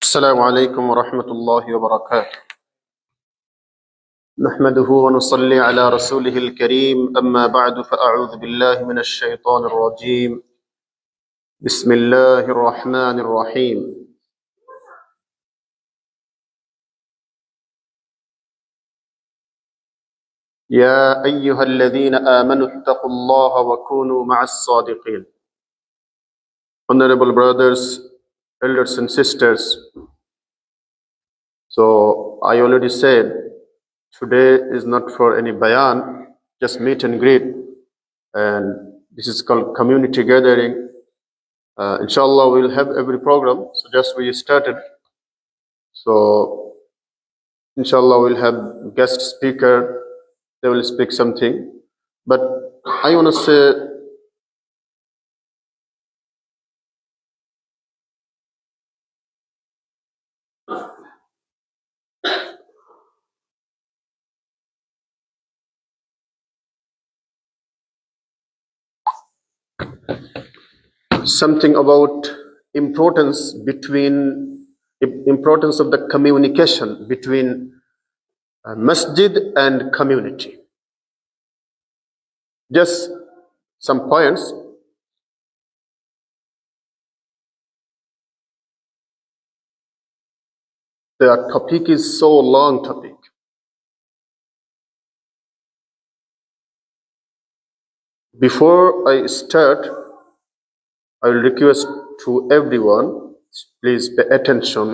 السلام عليكم ورحمة الله وبركاته. نحمده ونصلي على رسوله الكريم، أما بعد فأعوذ بالله من الشيطان الرجيم. بسم الله الرحمن الرحيم. يا أيها الذين آمنوا اتقوا الله وكونوا مع الصادقين. Honorable brothers, elders and sisters, so I already said today is not for any bayan, just meet and greet, and this is called community gathering. Inshallah, we'll have every program. So just we started. So inshallah, we'll have guest speaker. They will speak something. But I want to say something about importance of the communication between masjid and community. Just some points. The topic is so long topic. Before I start, I will request to everyone, please pay attention.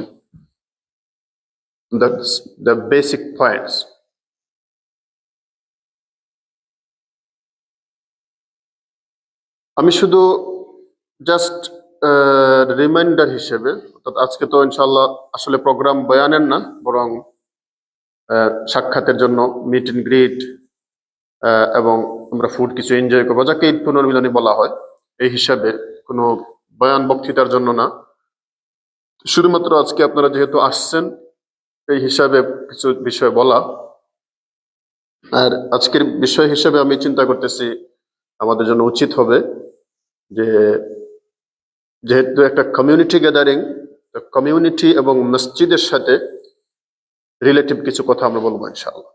That's the basic points. আমি শুধু just reminder হিসেবে, অর্থাৎ আজকে তো ইনশাআল্লাহ আসলে programme বয়ানের না, বরং সাক্ষাতের জন্য মিট এন্ড গ্রিট এবং আমরা ফুড কিছু এনজয় করবো, যাকে ঈদ পুনর্মিলনী বলা হয়, এই হিসাবে কোনো বয়ান বক্তৃতার জন্য না, শুধুমাত্র আজকে আপনারা যেহেতু আসছেন এই হিসাবে কিছু বিষয় বলা। আর আজকের বিষয় হিসেবে আমি চিন্তা করতেছি আমাদের জন্য উচিত হবে যে যেহেতু একটা কমিউনিটি গ্যাদারিং, কমিউনিটি এবং মসজিদের সাথে রিলেটিভ কিছু কথা আমরা বলবো ইনশাআল্লাহ।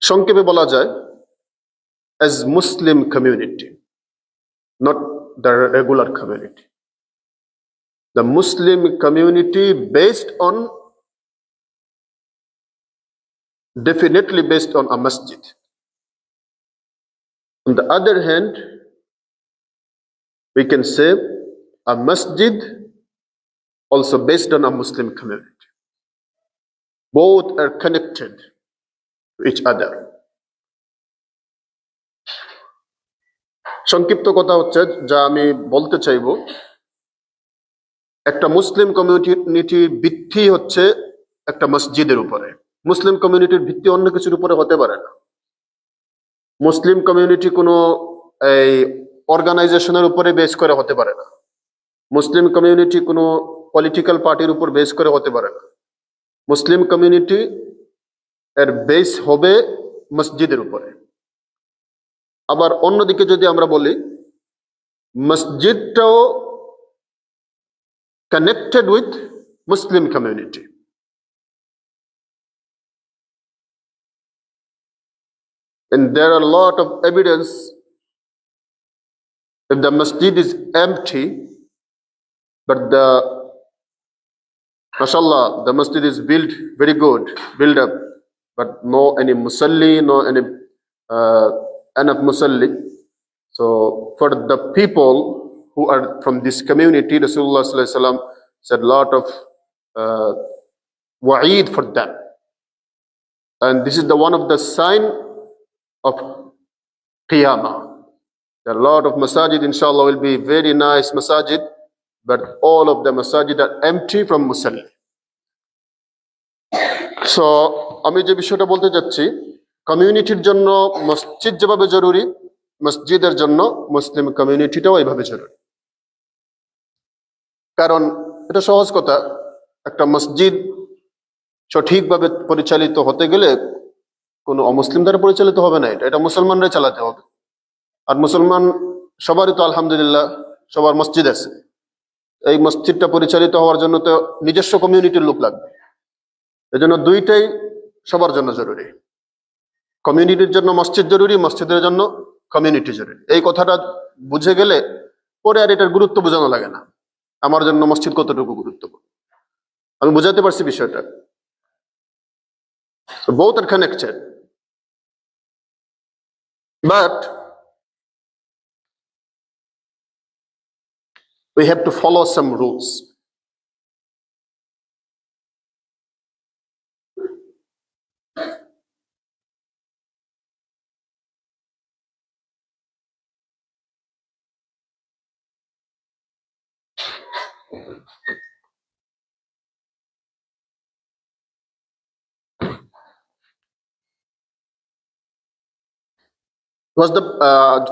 সংক্ষেপে বলা যায়, as Muslim community, not the regular community, the Muslim community definitely based on a masjid. On the other hand, we can say a masjid also based on a Muslim community. Both are connected to each other. সংক্ষিপ্ত কথা হচ্ছে, যা আমি বলতে চাইব, একটা মুসলিম কমিউনিটির ভিত্তি হচ্ছে একটা মসজিদের উপরে। মুসলিম কমিউনিটির ভিত্তি অন্য কিছুর উপরে হতে পারে না। মুসলিম কমিউনিটি কোনো এই অর্গানাইজেশনের উপরে বেস করে হতে পারে না। মুসলিম কমিউনিটি কোনো পলিটিক্যাল পার্টির উপর বেস করে হতে পারে না। মুসলিম কমিউনিটি এর বেস হবে মসজিদের উপরে। আবার অন্যদিকে যদি আমরা বলি, মসজিদটাও connected with Muslim community. And there are a lot of evidence. If the masjid is empty, but mashallah, the masjid is built very good, built up, but no any musalli, no any enough musalli. So for the people who are from this community, Rasulullah sallallahu alaihi wasallam said a lot of wa'id for them. And this is the one of the sign of Qiyamah. There are a lot of masajid, inshallah, will be very nice masajid, but all of the masajid are empty from musalli. So আমি যে বিষয়টা বলতে যাচ্ছি, কমিউনিটির জন্য মসজিদ যেভাবে জরুরি, মসজিদের জন্য মুসলিম কমিউনিটিটাও এইভাবে জরুরি। কারণ এটা সহজ কথা, একটা মসজিদ সঠিকভাবে পরিচালিত হতে গেলে কোনো অমুসলিম দ্বারা পরিচালিত হবে না, এটা মুসলমানরাই চালাতে হবে। আর মুসলমান সবারই তো আলহামদুলিল্লাহ সবার মসজিদ আছে। এই মসজিদটা পরিচালিত হওয়ার জন্য তো নিজস্ব কমিউনিটির লোক লাগবে। এজন্য দুইটাই সবার জন্য জরুরি। কমিউনিটির জন্য মসজিদ জরুরি, মসজিদের জন্য কমিউনিটি জরুরি। এই কথাটা বুঝে গেলে পরে আর এটার গুরুত্ব বোঝানো লাগে না, আমার জন্য মসজিদ কতটুকু গুরুত্বপূর্ণ। আমি বুঝাতে পারছি বিষয়টা। Both are connected, but we have to follow some rules.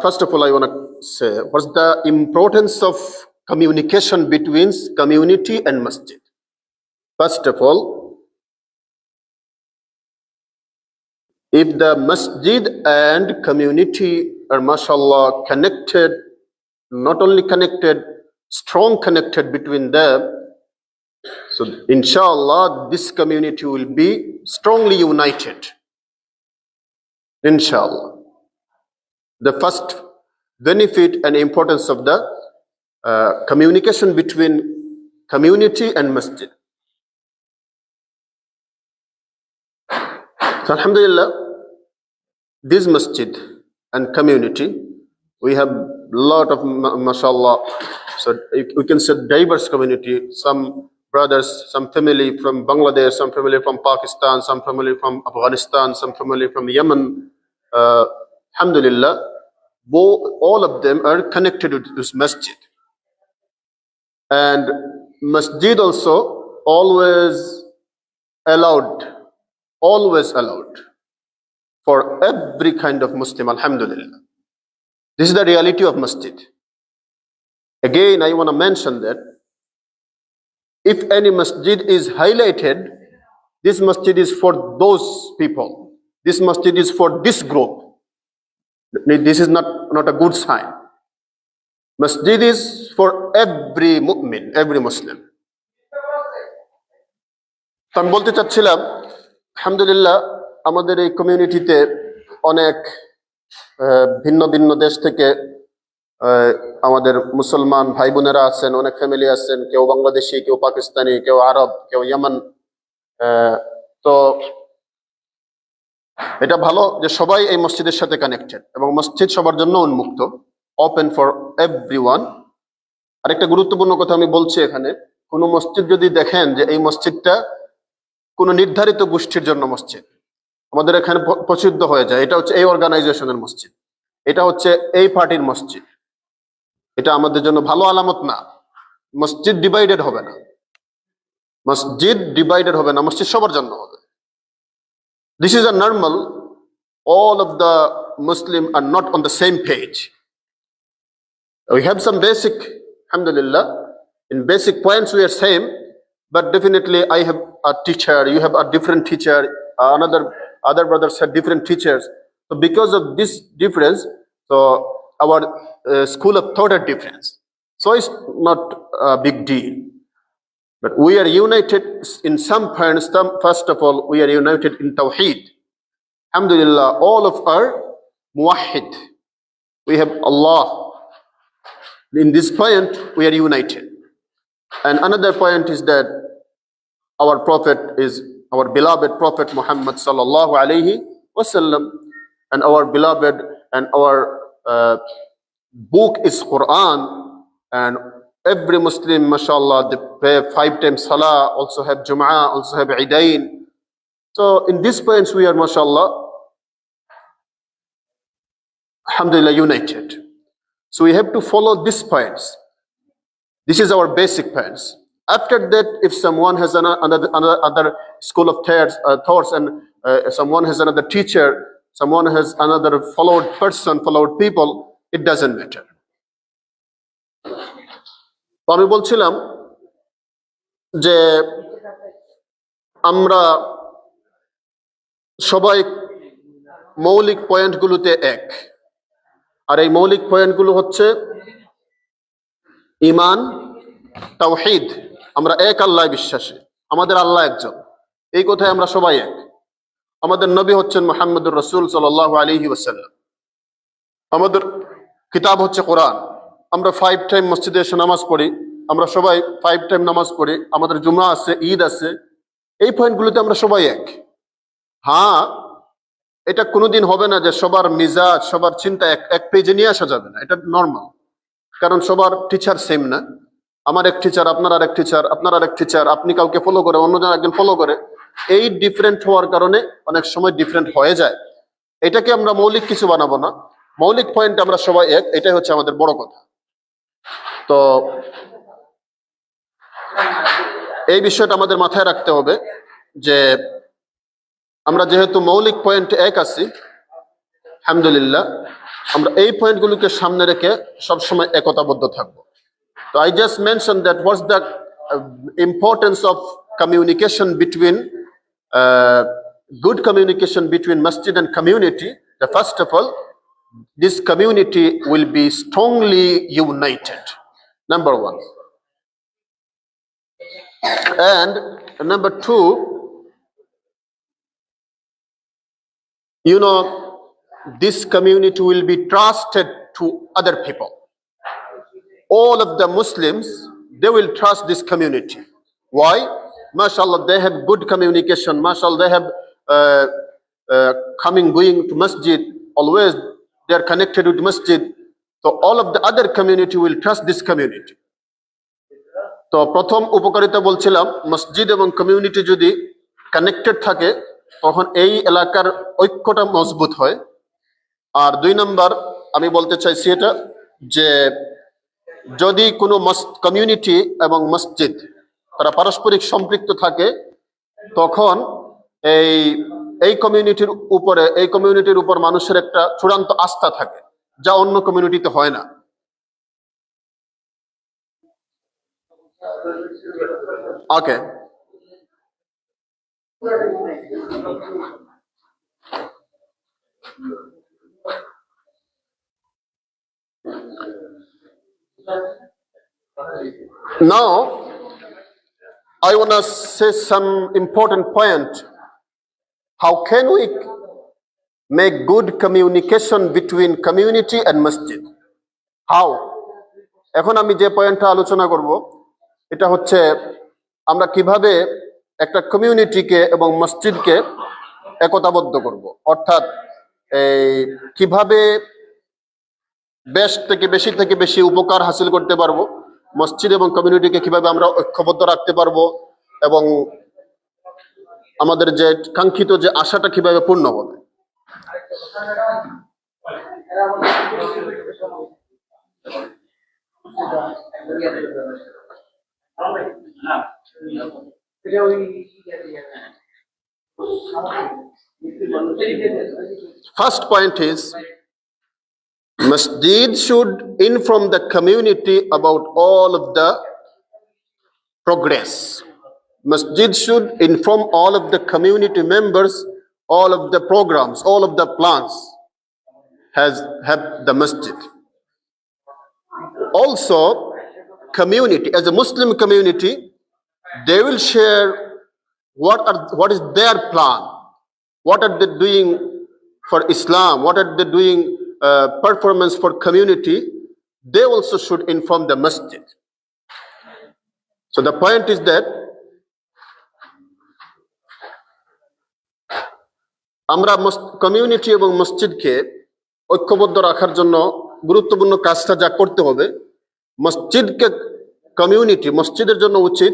First of all, I want to say, what's the importance of communication between community and masjid? First of all, if the masjid and community are, mashallah, connected, not only connected, strong connected between them, so inshallah this community will be strongly united, inshallah. The first benefit and importance of the communication between community and masjid. So, alhamdulillah, this masjid and community, we have lot of mashallah, so we can say diverse community. Some brothers, some family from Bangladesh, some family from Pakistan, some family from Afghanistan, some family from Yemen. Alhamdulillah, all of them are connected with this masjid. And masjid also always allowed for every kind of Muslim, alhamdulillah. This is the reality of masjid. Again, I want to mention that if any masjid is highlighted, this masjid is for those people. This masjid is for this group. This is not a good sign. Masjid is for every mu'min, every Muslim. তো আমি বলতে চাচ্ছিলাম, আলহামদুলিল্লাহ, আমাদের এই কমিউনিটিতে অনেক ভিন্ন ভিন্ন দেশ থেকে আমাদের মুসলমান ভাই বোনেরা আছেন, অনেক ফ্যামিলি আছেন, কেউ বাংলাদেশি, কেউ পাকিস্তানি, কেউ আরব, কেউ ইয়ামান। তো এটা ভালো যে সবাই এই মসজিদের সাথে কানেক্টেড এবং মসজিদ সবার জন্য উন্মুক্ত, ওপেন ফর এভরিওয়ান। আরেকটা গুরুত্বপূর্ণ কথা আমি বলছি, এখানে কোন মসজিদ যদি দেখেন যে এই মসজিদটা কোন নির্ধারিত গোষ্ঠীর জন্য মসজিদ, আমাদের এখানে প্রসিদ্ধ হয়ে যায় এটা হচ্ছে এই অর্গানাইজেশনের মসজিদ, এটা হচ্ছে এই পার্টির মসজিদ, এটা আমাদের জন্য ভালো আলামত না। মসজিদ ডিভাইডেড হবে না, মসজিদ ডিভাইডেড হবে না, মসজিদ সবার জন্য হবে। This is a normal. All of the Muslim are not on the same page. We have some basic, alhamdulillah, in basic points we are same, but definitely I have a teacher, you have a different teacher, other brothers have different teachers. So because of this difference, so our school of thought are different. So it's not a big deal. But we are united in some points. First of all, we are united in Tawheed. Alhamdulillah, all of our muwahhid. We have Allah. In this point, we are united. And another point is that our Prophet is our beloved Prophet Muhammad sallallahu alayhi wasallam, and our beloved and our book is Quran, and every Muslim, mashallah, they pray 5 times salah, also have Jum'ah, also have Eidain. So in these points we are, mashallah, alhamdulillah, united. So we have to follow these points. This is our basic points. After that, if someone has another school of thoughts, and someone has another teacher, someone has another followed person, followed people, it doesn't matter. তো আমি বলছিলাম যে আমরা সবাই মৌলিক পয়েন্টগুলোতে এক, আর এই মৌলিক পয়েন্টগুলো হচ্ছে ঈমান, তাওহীদ, আমরা এক আল্লাহ বিশ্বাসী, আমাদের আল্লাহ একজন, এই কথায় আমরা সবাই এক। আমাদের নবী হচ্ছেন মুহাম্মদুর রাসূল সাল্লাল্লাহু আলাইহি ওয়াসাল্লাম। আমাদের কিতাব হচ্ছে কোরআন। আমরা 5 টাইম মসজিদে এসে নামাজ পড়ি, আমরা সবাই 5 টাইম নামাজ পড়ি, আমাদের জুমা আছে, ঈদ আছে, এই পয়েন্টগুলোতে আমরা সবাই এক। হ্যাঁ, এটা কোনোদিন হবে না যে সবার মিজাজ, সবার চিন্তা এক পেজে নিয়ে আসা যাবে না, এটা নর্মাল। কারণ সবার টিচার সেম না। আমার এক টিচার, আপনার আর এক টিচার, আপনার আর এক টিচার, আপনি কাউকে ফলো করে, অন্যজন একজন ফলো করে, এই ডিফারেন্ট হওয়ার কারণে অনেক সময় ডিফারেন্ট হয়ে যায়। এটাকে আমরা মৌলিক কিছু বানাবো না, মৌলিক পয়েন্ট আমরা সবাই এক, এটাই হচ্ছে আমাদের বড় কথা। তো এই বিষয়টা আমাদের মাথায় রাখতে হবে যে আমরা যেহেতু মৌলিক পয়েন্ট এক আছি, আলহামদুলিল্লাহ, আমরা এই পয়েন্টগুলোকে সামনে রেখে সবসময় একতাবদ্ধ থাকবো। So I just mentioned that what's the importance of communication between good communication between masjid and community. The first of all, this community will be strongly united. Number one, and number two, you know, this community will be trusted to other people. All of the Muslims, they will trust this community. Why? MashaAllah, they have good communication. MashaAllah, they have coming, going to masjid. Always they are connected with masjid. So all of the other community will trust this community. তো প্রথম উপকারিতা বলছিলাম, মসজিদ এবং community যদি connected থাকে তখন এই এলাকার ঐক্যটা মজবুত হয়। আর 2 নম্বর আমি বলতে চাইছি এটা যে যদি কোনো কমিউনিটি এবং মসজিদ তারা পারস্পরিক সম্পৃক্ত থাকে, তখন এই কমিউনিটির উপর মানুষের একটা চূড়ান্ত আস্থা থাকে, যা অন্য কমিউনিটিতে হয় না। ওকে, now I want to say some important point. How can we make good communication between community and masjid? How? এখন আমি যে পয়েন্টটা আলোচনা করব এটা হচ্ছে আমরা কিভাবে একটা কমিউনিটিকে এবং মসজিদকে একতাবদ্ধ করব, অর্থাৎ কিভাবে বেশি থেকে বেশি উপকার হাসিল করতে পারবো, মসজিদ এবং কমিউনিটিকে কিভাবে আমরা ঐক্যবদ্ধ রাখতে পারবো, এবং আমাদের যে কাঙ্ক্ষিত যে আশাটা কিভাবে পূর্ণ হবে। First point is, masjid should inform the community about all of the progress. Masjid should inform all of the community members, all of the programs, all of the plans have the masjid. Also, community, as a Muslim community, they will share what is their plan, what are they doing for Islam, what are they doing performance for community. They also should inform the masjid. So the point is that আমরা community এবং মসজিদকে ঐক্যবদ্ধ রাখার জন্য গুরুত্বপূর্ণ কাজটা যা করতে হবে, মসজিদকে মসজিদের জন্য উচিত,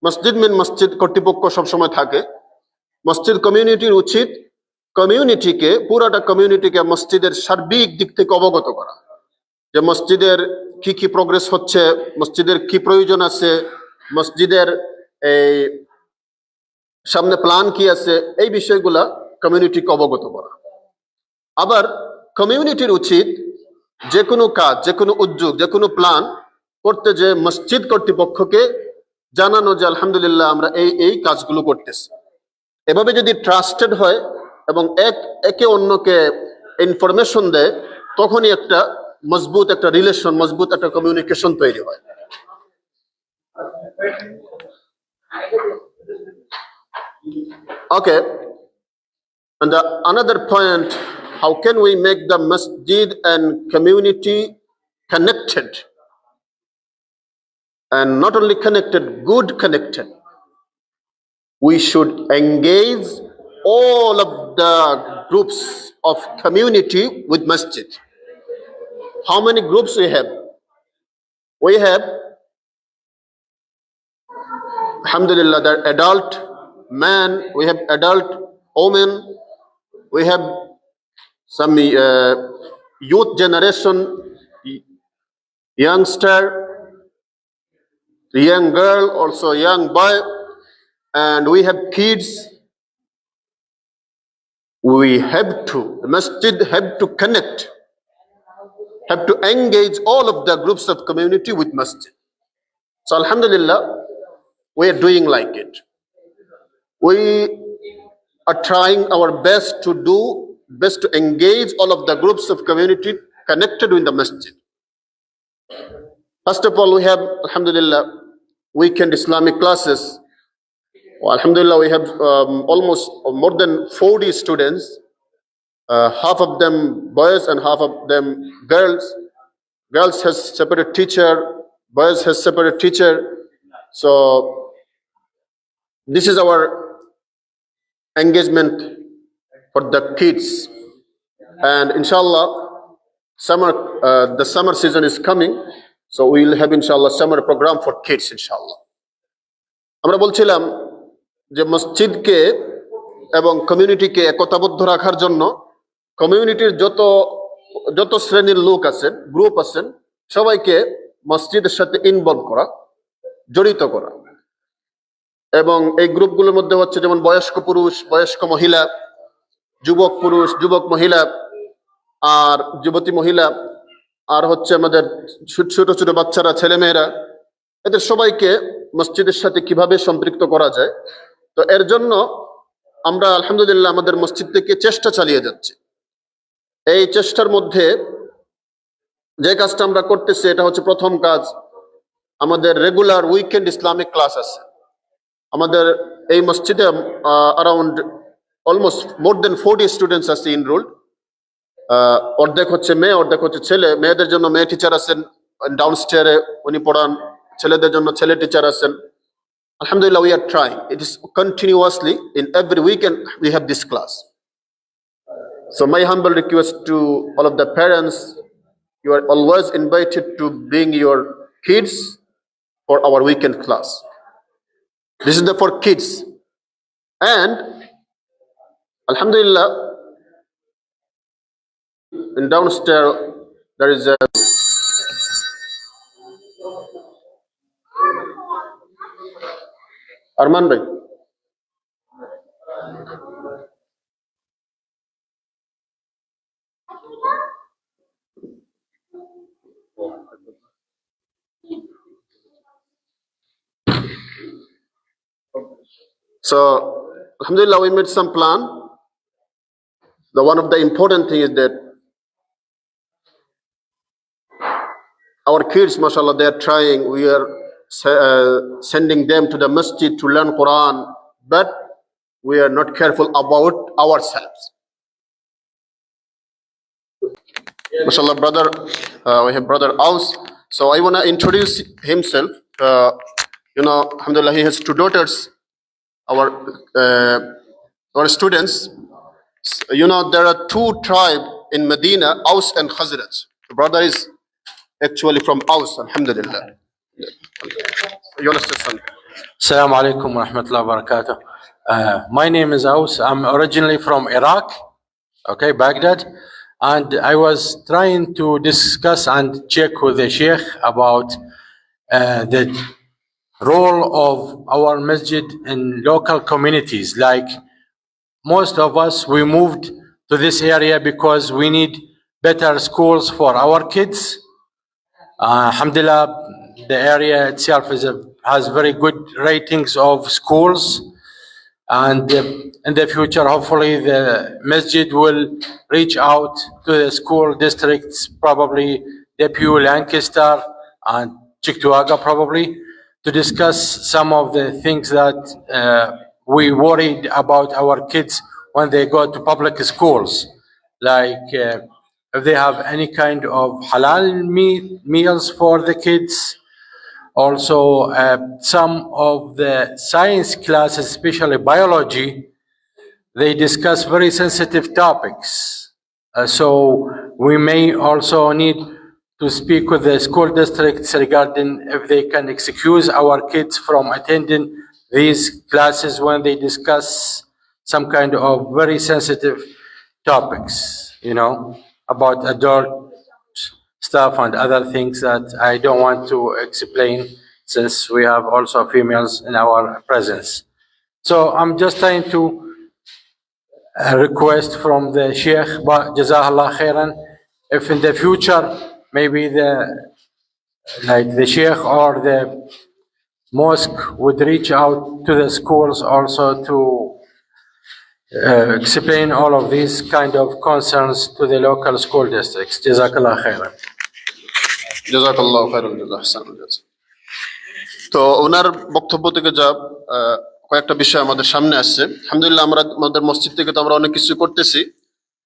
মসজিদ কর্তৃপক্ষ সবসময় থাকে, মসজিদ কমিউনিটির উচিত পুরাটা কমিউনিটিকে মসজিদের সার্বিক দিক থেকে অবগত করা, যে মসজিদের কি প্রোগ্রেস হচ্ছে, মসজিদের কি প্রয়োজন আছে, মসজিদের সামনে প্ল্যান কি আছে, এই বিষয়গুলা কমিউনিটিকে অবগত করা। আবার কমিউনিটির উচিত যে কোনো কাজ, যে কোনো উদ্যোগ, যে কোনো প্ল্যান করতে যে মসজিদ কর্তৃপক্ষকে জানানো যে আলহামদুলিল্লাহ আমরা এই কাজগুলো করতেছি। এভাবে যদি ট্রাস্টেড হয় এবং একে অন্যকে ইনফরমেশন দেয়, তখনই একটা মজবুত একটা রিলেশন, মজবুত একটা কমিউনিকেশন তৈরি হয়। Okay. And another point, how can we make the masjid and community connected? And not only connected, good connected. We should engage all of the groups of community with masjid. How many groups we have? We have, alhamdulillah, the adult man, we have adult women, we have some youth generation, youngster, young girl, also young boy, and we have kids. We have to, the masjid have to connect, have to engage all of the groups of community with masjid. So alhamdulillah, we are doing like it. We are trying our best to engage all of the groups of community connected with the masjid. First of all, we have, alhamdulillah, weekend Islamic classes. Well, alhamdulillah, we have almost more than 40 students, half of them boys and half of them girls. Girls has separate teacher, boys has separate teacher. So this is our engagement for the kids. And inshallah, the summer season is coming. So we will have inshallah summer program for kids inshallah. আমরা বলছিলাম যে মসজিদকে এবং কমিউনিটিকে একতাবদ্ধ রাখার জন্য কমিউনিটির যত শ্রেণীর লোক আছেন, গ্রুপ আছেন, সবাইকে মসজিদের সাথে ইনভলভ করা, জড়িত করা। এবং এই গ্রুপগুলোর মধ্যে হচ্ছে যেমন বয়স্ক পুরুষ, বয়স্ক মহিলা, যুবক পুরুষ, যুবক মহিলা, আর যুবতী মহিলা, আর হচ্ছে আমাদের ছোট ছোট বাচ্চারা, ছেলেমেয়েরা, এদের সবাইকে মসজিদের সাথে কিভাবে সম্পৃক্ত করা যায়। তো এর জন্য আমরা আলহামদুলিল্লাহ আমাদের মসজিদ থেকে চেষ্টা চালিয়ে যাচ্ছি। এই চেষ্টার মধ্যে যে কাজটা আমরা করতেছি এটা হচ্ছে প্রথম কাজ, আমাদের রেগুলার উইকেন্ড ইসলামিক ক্লাস আছে। আমাদের এই মসজিদে অ্যারাউন্ড অলমোস্ট মোর দেন 40 স্টুডেন্টস আছে ইনরোল্ড। অর্ধেক হচ্ছে মেয়ে, অর্ধেক হচ্ছে ছেলে। মেয়েদের জন্য মেয়ে টিচার আছেন ডাউনস্টেয়ারে, উনি পড়ান। ছেলেদের জন্য ছেলে টিচার আছেন। Alhamdulillah, we are trying. It is continuously, in every weekend, we have this class. So my humble request to all of the parents, you are always invited to bring your kids for our weekend class. This is for kids. And Alhamdulillah, in downstairs, there is a Arman bhai. So, alhamdulillah, we made some plan. One of the important thing is that our kids, mashallah, they are trying. We are sending them to the masjid to learn Quran, but we are not careful about ourselves. Mashallah, brother, we have brother Aus. So I want to introduce himself. Alhamdulillah, he has two daughters, our students. There are two tribes in Medina, Aus and Khazraj. The brother is actually from Aus, alhamdulillah. Assalamu alaikum wa rahmatullahi wa barakatuh. My name is Aus. I'm originally from Iraq, okay, Baghdad. And I was trying to discuss and check with the Sheikh about the role of our masjid in local communities. Like most of us, we moved to this area because we need better schools for our kids. Alhamdulillah, the area itself has very good ratings of schools, and in the future, hopefully, the masjid will reach out to the school districts, probably Depew, Lancaster, and Cheektowaga, probably, to discuss some of the things that we worried about our kids when they go to public schools, like if they have any kind of halal meals for the kids. Also, some of the science classes, especially biology, they discuss very sensitive topics. So we may also need to speak with the school districts regarding if they can excuse our kids from attending these classes when they discuss some kind of very sensitive topics, about adult stuff and other things that I don't want to explain since we have also females in our presence. So I'm just trying to request from the Sheikh, but Jazakallah khairan, if in the future maybe the Sheikh or the mosque would reach out to the schools also to explain all of these kind of concerns to the local school districts. Jazakallah khairan. জাযাকাল্লাহু খায়রাল জাযা, Ahsanul জাযা। তো ওনার বক্তব্য থেকে যা কয়েকটা বিষয় আমাদের সামনে আসছে, আলহামদুলিল্লাহ আমরা আমাদের মসজিদ থেকে তো আমরা অনেক কিছু করতেছি,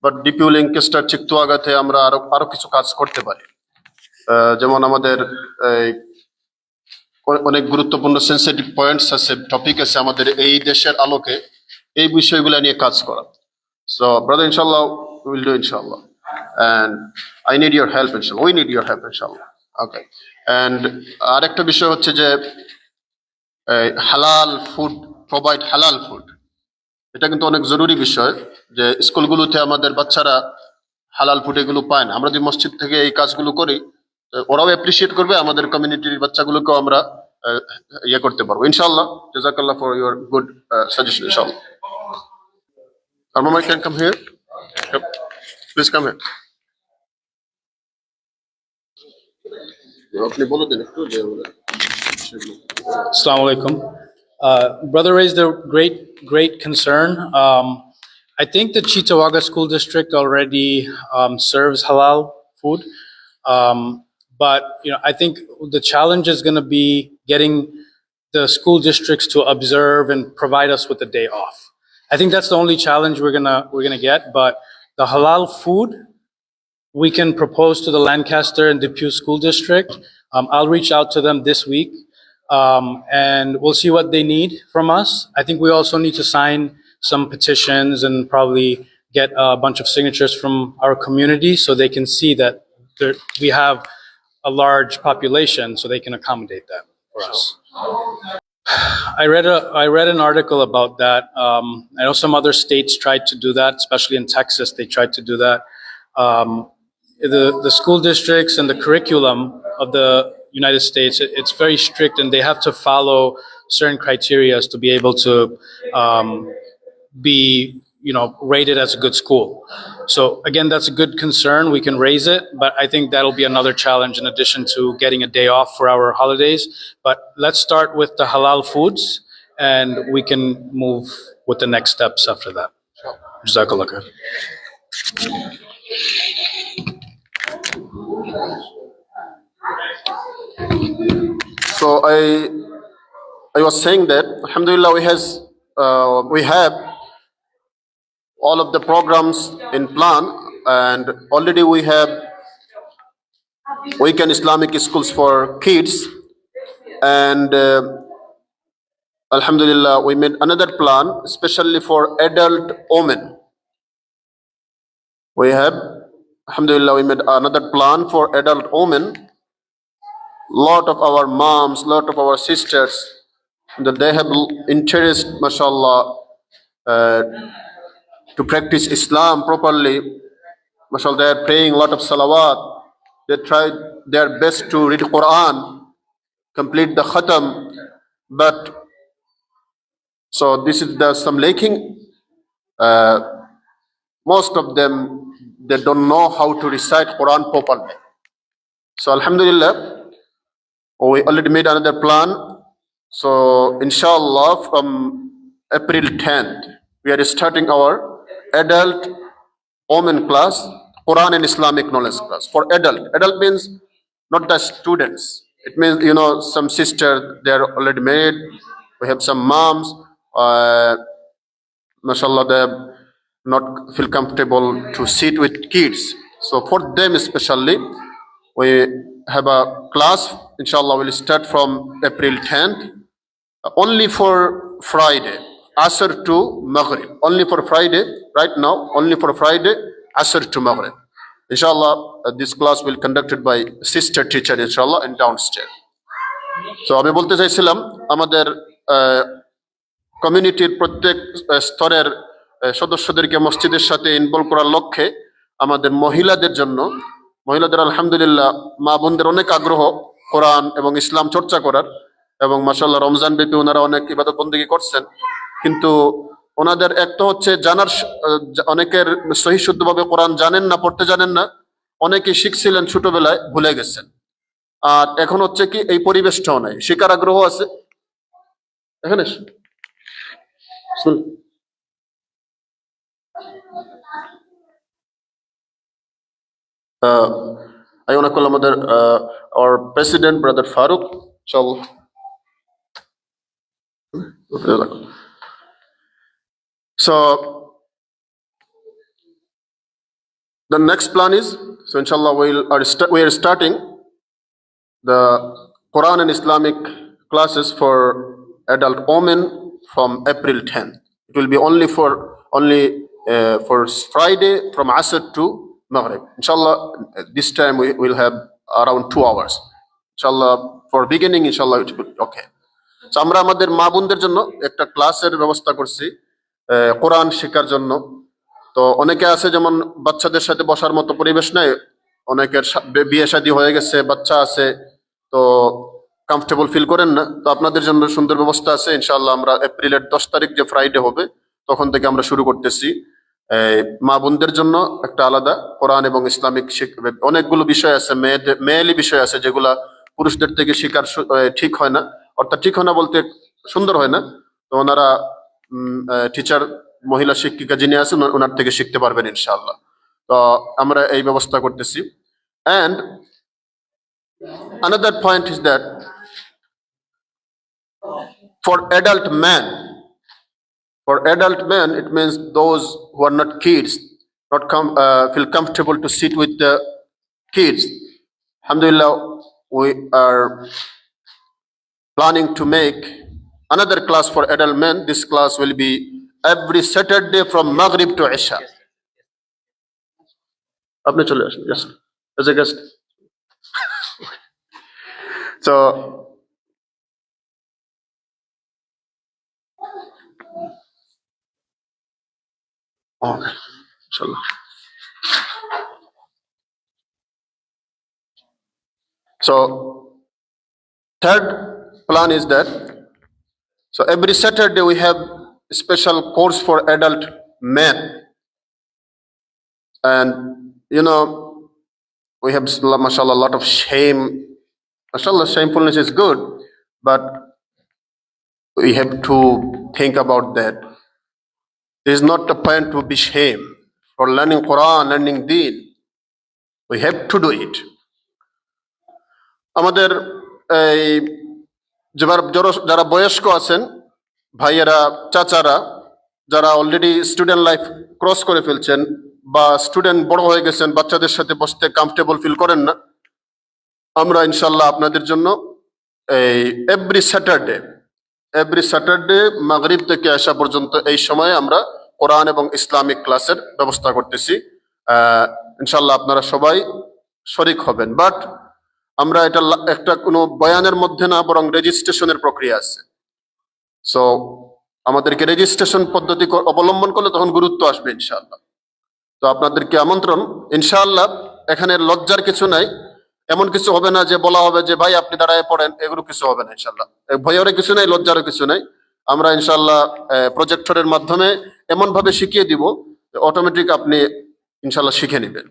বাট ডিপিউ ল্যাঙ্কেস্টার চিত্তুয়াগাতে আমরা আরো কিছু কাজ করতে পারি। যেমন আমাদের অনেক গুরুত্বপূর্ণ সেন্সিটিভ পয়েন্টস আছে, টপিক আছে আমাদের এই দেশের আলোকে এই বিষয়গুলো নিয়ে কাজ করা। সো ব্রাদার, ইনশাআল্লাহ উইল ডু ইনশাআল্লাহ, and I need your help inshallah, we need your help inshallah. Okay, and আরেকটা বিষয় হচ্ছে যে হালাল ফুড, প্রোভাইড হালাল ফুড, এটা কিন্তু অনেক জরুরি বিষয় যে স্কুলগুলোতে আমাদের বাচ্চারা হালাল ফুড এগুলো পায় না। আমরা যদি মসজিদ থেকে এই কাজগুলো করি, ওরাও অ্যাপ্রিসিয়েট করবে, আমাদের কমিউনিটির বাচ্চাগুলোকেও আমরা ইয়ে করতে পারবো ইনশাআল্লাহ। জাযাকাল্লাহ ফর ইউর গুড সাজেশন ইনশাআল্লাহ। আর মামা can come here, please come here. আপনি বলে দিন একটু যে Assalamu alaikum. Brother raised a great concern. I think the Chitawaga School District already serves halal food. But I think the challenge is going to be getting the school districts to observe and provide us with a day off. I think that's the only challenge we're gonna get. But the halal food, we can propose to the Lancaster and Depew School District. I'll reach out to them this week, and we'll see what they need from us. I think we also need to sign some petitions and probably get a bunch of signatures from our community so they can see that we have a large population, so they can accommodate that for us. I read an article about that. I know some other states tried to do that, especially in Texas. They tried to do that. The school districts and the curriculum of the United States, it's very strict, and they have to follow certain criteria to be able to be rated as a good school. So again, that's a good concern. We can raise it, but I think that'll be another challenge in addition to getting a day off for our holidays. But let's start with the halal foods, and we can move with the next steps after that. Jazakallah khair. So I was saying that alhamdulillah we have all of the programs in plan, and already we have weekend Islamic schools for kids, and alhamdulillah we made another plan especially for adult women. We have alhamdulillah we made another plan for adult women. Lot of our moms, lot of our sisters, that they have interest, mashallah, to practice Islam properly. Mashallah, they are praying a lot of salawat. They try their best to read Quran, complete the khatam, but so this is some lacking. Most of them, they don't know how to recite Quran properly. So alhamdulillah, we already made another plan. So inshallah from April 10th, we are starting our adult women class, Quran and Islamic knowledge class for adult. Adult means not the students. It means, some sister, they are already married. We have some moms, mashallah, they not feel comfortable to sit with kids. So for them especially, we have a class, inshallah, will start from April 10th, only for Friday, Asr to Maghrib. Only for Friday, right now, only for Friday, Asr to Maghrib. Inshallah, this class will conducted by sister teacher, inshallah, in downstairs. So আমি বলতে চাইছিলাম আমাদের কমিউনিটির প্রত্যেক স্তরের সদস্যদেরকে মসজিদের সাথে ইনভলভ করার লক্ষ্যে আমাদের মহিলাদের আলহামদুলিল্লাহ মা বোনদের অনেক আগ্রহ কোরআন এবং ইসলাম চর্চা করার, এবং মাশাআল্লাহ রমজান ব্যাপী ওনারা অনেক ইবাদত বন্দেগী করছেন। কিন্তু ওনাদের একটা হচ্ছে জানার অনেকের সহি শুদ্ধভাবে কোরআন জানেন না, পড়তে জানেন না, অনেকেই শিখছিলেন ছোটবেলায় ভুলে গেছেন। আর এখন হচ্ছে কি এই পরিবেশটাও নাই, শিকার আগ্রহ আছে এখানে। I want to call our president, Brother Farooq. So the next plan is, so inshallah we are starting the Quran and Islamic classes for adult women from April 10th. It will be only for Friday from Asr to Maghrib. Inshallah, this time we will have around 2 hours. Inshallah, for beginning, inshallah, it will be okay. So আমরা আমাদের মা বোনদের জন্য একটা ক্লাসের ব্যবস্থা করছি কোরআন শেখার জন্য। তো অনেকে আছে যেমন বাচ্চাদের সাথে বসার মতো পরিবেশ নাই, অনেকের বিয়ে শাদী হয়ে গেছে, বাচ্চা আছে, তো কমফর্টেবল ফিল করেন না। তো আপনাদের জন্য সুন্দর ব্যবস্থা আছে ইনশাআল্লাহ। আমরা এপ্রিলের 10 তারিখ যে ফ্রাইডে হবে তখন থেকে আমরা শুরু করতেছি মা বোনদের জন্য একটা আলাদা কোরআন এবং ইসলামিক অনেকগুলো বিষয় আছে, মেয়েলি বিষয় আছে যেগুলা পুরুষদের থেকে শিকার ঠিক হয় না, অর্থাৎ ঠিক হয় না বলতে সুন্দর হয় না। তো ওনারা টিচার, মহিলা শিক্ষিকা যিনি আছেন ওনার থেকে শিখতে পারবেন ইনশাআল্লাহ। তো আমরা এই ব্যবস্থা করতেছি। And another point is that for adult men, it means those who are not kids, feel comfortable to sit with the kids. Alhamdulillah, we are planning to make another class for adult men. This class will be every Saturday from Maghrib to Isha. Apne chale ashen, yes, as a guest. So okay, inshallah. So third plan is that, so every Saturday we have a special course for adult men. And we have, mashallah, a lot of shame. Mashallah, shamefulness is good, but we have to think about that. There is not a point to be shame for learning Quran, learning Deen. We have to do it. আমাদের এই যারা বয়স্ক আছেন ভাইয়েরা, চাচারা, যারা already student life cross করে ফেলছেন বা স্টুডেন্ট বড় হয়ে গেছেন, বাচ্চাদের সাথে বসতে কমফর্টেবল ফিল করেন না, আমরা ইনশাল্লাহ আপনাদের জন্য এই এভরি স্যাটারডে মাগরিব থেকে আসা পর্যন্ত এই সময়ে আমরা কোরআন এবং ইসলামিক ক্লাসের ব্যবস্থা করতেছি। ইনশাল্লাহ আপনারা সবাই শরিক হবেন। বাট আমরা এটা একটা কোনো বয়ানের মধ্যে না, বরং রেজিস্ট্রেশনের প্রক্রিয়া আছে। সো আমাদেরকে রেজিস্ট্রেশন পদ্ধতি অবলম্বন করলে তখন গুরুত্ব আসবে ইনশাআল্লাহ। তো আপনাদেরকে আমন্ত্রণ ইনশাআল্লাহ। এখানে লজ্জার কিছু নাই, এমন কিছু হবে না যে বলা হবে যে ভাই আপনি দাঁড়ায় পড়েন, এগুলো কিছু হবে না ইনশাআল্লাহ। ভয়েরও কিছু নাই, লজ্জারও কিছু নাই। আমরা ইনশাআল্লাহ প্রজেক্টরের মাধ্যমে এমন ভাবে শিখিয়ে দিব অটোমেটিক আপনি ইনশাআল্লাহ শিখে নেবেন।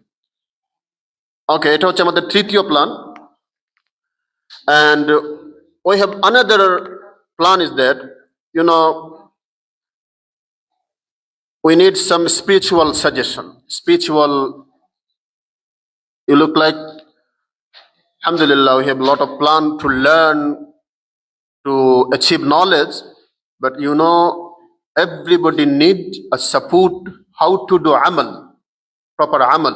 ওকে, এটা হচ্ছে আমাদের তৃতীয় plan. And we have another plan is that, we need some spiritual suggestion. You look like Alhamdulillah, we have a lot of plan to learn, to achieve knowledge, but everybody need a support how to do amal, proper amal,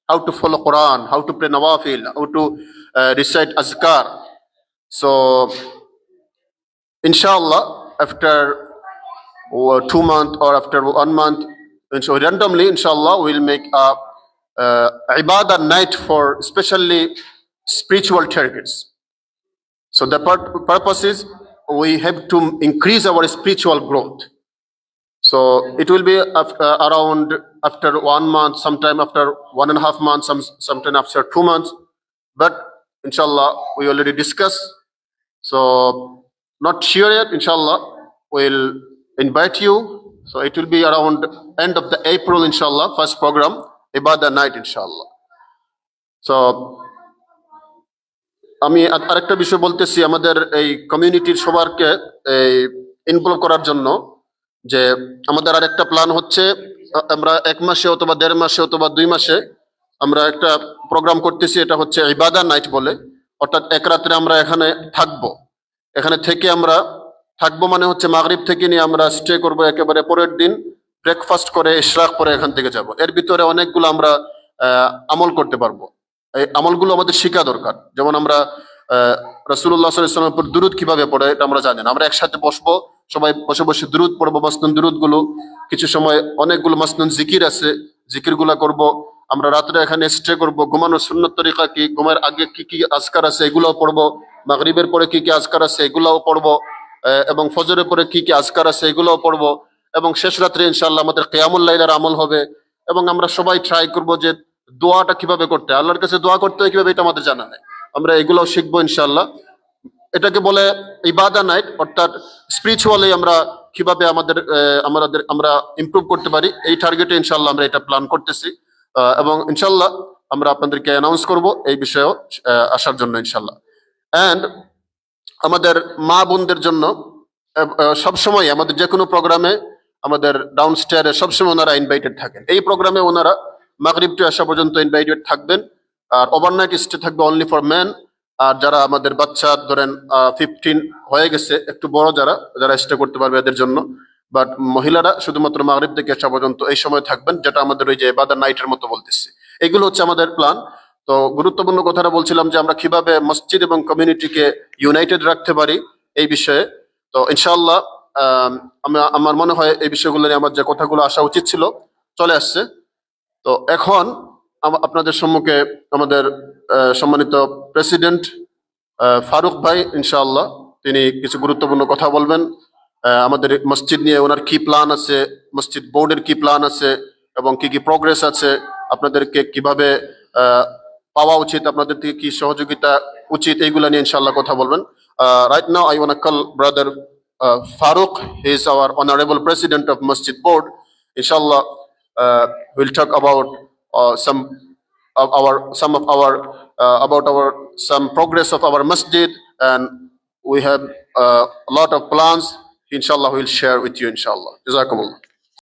how to follow Quran, how to pray nawafil, how to recite azkar. So, inshallah, after 2 months or after 1 month, so randomly, inshallah, we'll make a ibadah night for especially spiritual targets. So the purpose is we have to increase our spiritual growth. So it will be around after 1 month, sometime after 1.5 months, sometime after 2 months. But inshallah, we already discussed. So not sure yet. Inshallah, we'll invite you. So it will be around end of the April, inshallah, first program, Ibadah night, inshallah. So আমি আরেকটা বিষয় বলতেছি, আমাদের এই কমিউনিটির সবারকে involve করার জন্য, যে আমাদের আরেকটা প্ল্যান হচ্ছে, আমরা 1 মাসে অথবা 1.5 মাসে অথবা 2 মাসে আমরা একটা প্রোগ্রাম করতেছি, এটা হচ্ছে ইবাদা নাইট বলে। অর্থাৎ এক রাত্রে আমরা এখানে থাকবো, এখানে থেকে আমরা থাকবো মানে হচ্ছে মাগরিব থেকে নিয়ে আমরা স্টে করব, একেবারে পরের দিন ব্রেকফাস্ট করে ইশরাক পরে এখান থেকে যাব। এর ভিতরে অনেকগুলো আমরা আমল করতে পারবো। এই আমলগুলো আমাদের শেখা দরকার। যেমন আমরা রাসূলুল্লাহ সাল্লাল্লাহু আলাইহি ওয়াসাল্লামের উপর দুরূদ কিভাবে পড়ে এটা আমরা জানি না। আমরা একসাথে বসবো, সবাই বসে বসে দুরূদ পড়বো, মাসনুন দুরূদ গুলো, কিছু সময় অনেকগুলো মাসনুন জিকির আছে, জিকির গুলা করবো। আমরা রাত্রে এখানে স্টে করবো, ঘুমানোর সুন্নত তরিকা কি, ঘুমের আগে কি কি আজকার আছে এগুলাও পড়বো, মাগরিবের পরে কি কি আজকার আছে এগুলাও পড়বো, এবং ফজরের পরে কি কি আজকার আছে এগুলাও পড়বো, এবং শেষ রাত্রে ইনশাআল্লাহ আমাদের কিয়ামুল লাইলের আমল হবে। এবং আমরা সবাই ট্রাই করবো যে দোয়াটা কিভাবে করতে, আল্লাহর কাছে দোয়া করতে হয় কিভাবে, এটা আমাদের জানা নেই। আমরা এগুলাও শিখবো ইনশাআল্লাহ। এটাকে বলে ইবাদা নাইট, অর্থাৎ স্পিরিচুয়ালি আমরা কিভাবে আমরা ইমপ্রুভ করতে পারি, এই টার্গেটে ইনশাআল্লাহ আমরা এটা প্ল্যান করতেছি। এবং ইনশাআল্লাহ আমরা আপনাদেরকে অ্যানাউন্স করব এই বিষয়েও আসার জন্য ইনশাআল্লাহ। অ্যান্ড আমাদের মা বোনদের জন্য সবসময় আমাদের যে কোনো প্রোগ্রামে আমাদের ডাউনস্টেয়ারে সবসময় ওনারা ইনভাইটেড থাকেন। এই প্রোগ্রামে ওনারা মাগরিব টু আসা পর্যন্ত ইনভাইটেড থাকবেন। আর ওভারনাইট স্টে থাকবে অনলি ফর মেন। আর যারা আমাদের বাচ্চা ধরেন 15 হয়ে গেছে, একটু বড় যারা স্টে করতে পারবে এদের জন্য, বাট মহিলারা শুধুমাত্র মাগরিব থেকে আসা পর্যন্ত এই সময় থাকবেন, যেটা আমাদের ওই যে ইবাদত নাইটের মতো বলতেছি। এগুলো হচ্ছে আমাদের প্ল্যান। তো গুরুত্বপূর্ণ কথাটা বলছিলাম যে আমরা কিভাবে মসজিদ এবং কমিউনিটিকে ইউনাইটেড রাখতে পারি এই বিষয়ে। তো ইনশাআল্লাহ আমার মনে হয় এই বিষয়গুলো নিয়ে আমার যে কথাগুলো আসা উচিত ছিল চলে আসছে। তো এখন আপনাদের সম্মুখে আমাদের সম্মানিত প্রেসিডেন্ট ফারুক ভাই ইনশাআল্লাহ তিনি কিছু গুরুত্বপূর্ণ কথা বলবেন। আমাদের মসজিদ নিয়ে ওনার কি প্ল্যান আছে, মসজিদ বোর্ডের কি প্ল্যান আছে, এবং কি কি প্রোগ্রেস আছে, আপনাদেরকে কিভাবে পাওয়া উচিত, আপনাদের থেকে কি সহযোগিতা উচিত, এইগুলা নিয়ে ইনশাআল্লাহ কথা বলবেন। Right now I want to call brother Farooq. He is our honorable president of Masjid Board. Inshallah, we'll talk about some progress of our masjid, and we have a lot of plans. Inshallah, we'll share with you. Inshallah. Jazakumullah.